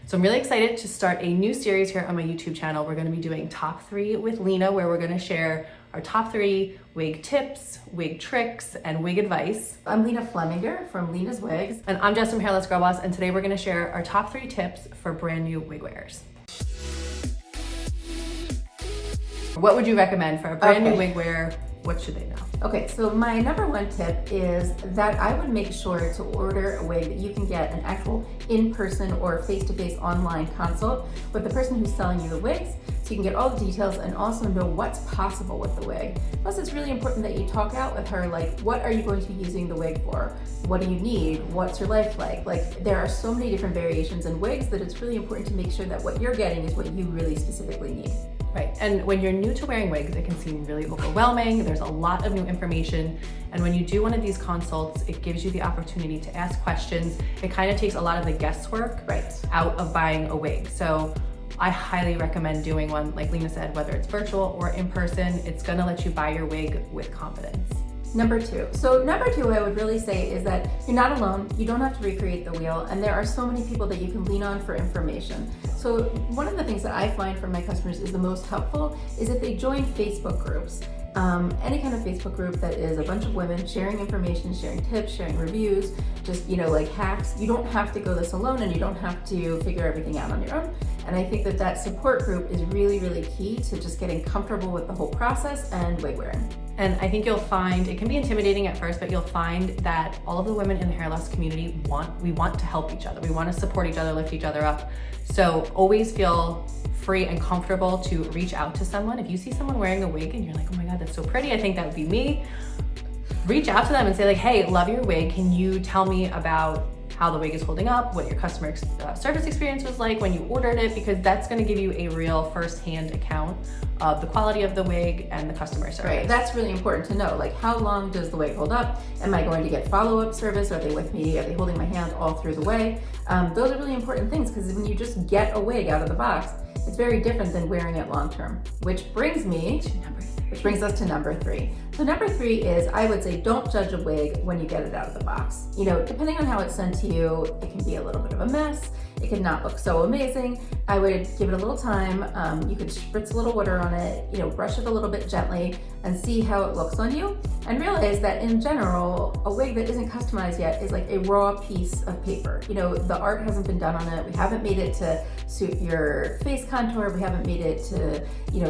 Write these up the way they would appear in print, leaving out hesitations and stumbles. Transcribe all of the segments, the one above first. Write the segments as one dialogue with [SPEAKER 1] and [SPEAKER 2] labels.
[SPEAKER 1] So I'm really excited to start a new series here on my YouTube channel. We're gonna be doing top 3 with Lena, where we're gonna share our top 3 wig tips, wig tricks, and wig advice.
[SPEAKER 2] I'm Lena Fleminger from Lena's Wigs.
[SPEAKER 1] And I'm Jess from Hairless Girl Boss, and today we're gonna share our top 3 tips for brand new wig wearers. What would you recommend for a brand new wig wearer? What should they know?
[SPEAKER 2] Okay, so my number 1 tip is that I would make sure to order a wig that you can get an actual in-person or face-to-face online consult with the person who's selling you the wigs, so you can get all the details and also know what's possible with the wig. Plus, it's really important that you talk out with her, like, what are you going to be using the wig for? What do you need? What's your life like? Like, there are so many different variations in wigs that it's really important to make sure that what you're getting is what you really specifically need.
[SPEAKER 1] Right, and when you're new to wearing wigs, it can seem really overwhelming. There's a lot of new information. And when you do one of these consults, it gives you the opportunity to ask questions. It kind of takes a lot of the guesswork out of buying a wig. So I highly recommend doing one, like Lena said, whether it's virtual or in person. It's gonna let you buy your wig with confidence.
[SPEAKER 2] Number 2. So number 2, I would really say, is that you're not alone. You don't have to recreate the wheel, and there are so many people that you can lean on for information. So one of the things that I find for my customers is the most helpful is if they join Facebook groups. Any kind of Facebook group that is a bunch of women sharing information, sharing tips, sharing reviews, just, like hacks. You don't have to go this alone, and you don't have to figure everything out on your own. And I think that that support group is really, really key to just getting comfortable with the whole process and wig wearing.
[SPEAKER 1] And I think you'll find, it can be intimidating at first, but you'll find that all of the women in the hair loss community we want to help each other. We want to support each other, lift each other up. So always feel free and comfortable to reach out to someone. If you see someone wearing a wig and you're like, oh my God, that's so pretty, I think that would be me. Reach out to them and say like, hey, love your wig. Can you tell me about how the wig is holding up, what your customer service experience was like when you ordered it, because that's gonna give you a real firsthand account of the quality of the wig and the customer service.
[SPEAKER 2] Right, that's really important to know. Like, how long does the wig hold up? Am I going to get follow-up service? Are they with me? Are they holding my hand all through the way? Those are really important things, because when you just get a wig out of the box, it's very different than wearing it long-term, which brings us to number 3. So number 3 is, I would say, don't judge a wig when you get it out of the box. Depending on how it's sent to you, it can be a little bit of a mess. It can not look so amazing. I would give it a little time. You could spritz a little water on it, brush it a little bit gently and see how it looks on you. And realize that in general, a wig that isn't customized yet is like a raw piece of paper. The art hasn't been done on it. We haven't made it to suit your face contour. We haven't made it to,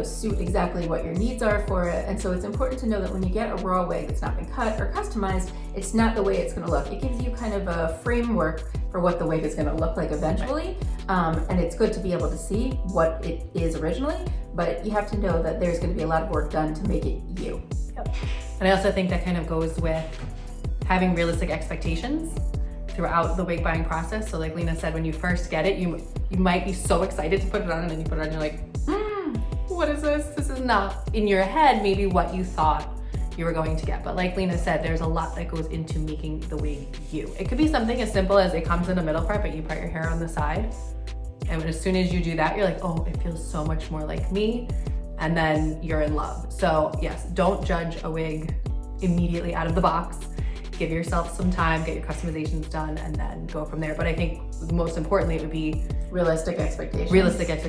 [SPEAKER 2] suit exactly what your needs are for it. And so it's important to know that when you get a raw wig that's not been cut or customized, it's not the way it's gonna look. It gives you kind of a framework for what the wig is gonna look like eventually. And it's good to be able to see what it is originally, but you have to know that there's gonna be a lot of work done to make it you.
[SPEAKER 1] Yep. And I also think that kind of goes with having realistic expectations throughout the wig buying process. So like Lena said, when you first get it, you might be so excited to put it on, and then you put it on and you're like, what is this? This is not in your head maybe what you thought you were going to get. But like Lena said, there's a lot that goes into making the wig you. It could be something as simple as it comes in the middle part, but you part your hair on the side. And as soon as you do that, you're like, oh, it feels so much more like me. And then you're in love. So yes, don't judge a wig immediately out of the box. Give yourself some time, get your customizations done, and then go from there. But I think most importantly, it would be
[SPEAKER 2] realistic expectations.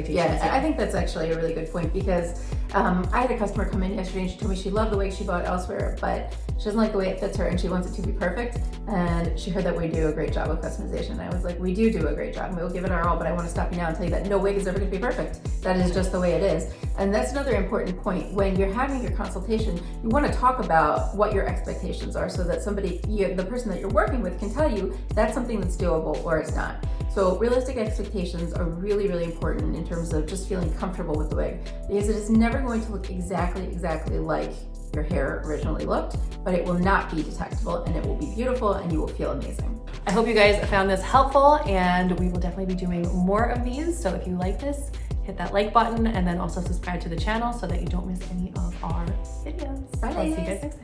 [SPEAKER 1] Yeah,
[SPEAKER 2] I think that's actually a really good point, because I had a customer come in yesterday and she told me she loved the wig she bought elsewhere, but she doesn't like the way it fits her and she wants it to be perfect. And she heard that we do a great job of customization. I was like, we do a great job and we'll give it our all, but I want to stop you now and tell you that no wig is ever going to be perfect. That is just the way it is. And that's another important point. When you're having your consultation, you want to talk about what your expectations are, so that the person that you're working with can tell you that's something that's doable or it's not. So realistic expectations are really, really important in terms of just feeling comfortable with the wig, because it is never going to look exactly like your hair originally looked, but it will not be detectable, and it will be beautiful, and you will feel amazing.
[SPEAKER 1] I hope you guys found this helpful, and we will definitely be doing more of these. So if you like this, hit that like button, and then also subscribe to the channel so that you don't miss any of our videos.
[SPEAKER 2] Bye.
[SPEAKER 1] I'll see you guys next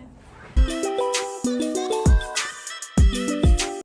[SPEAKER 1] time.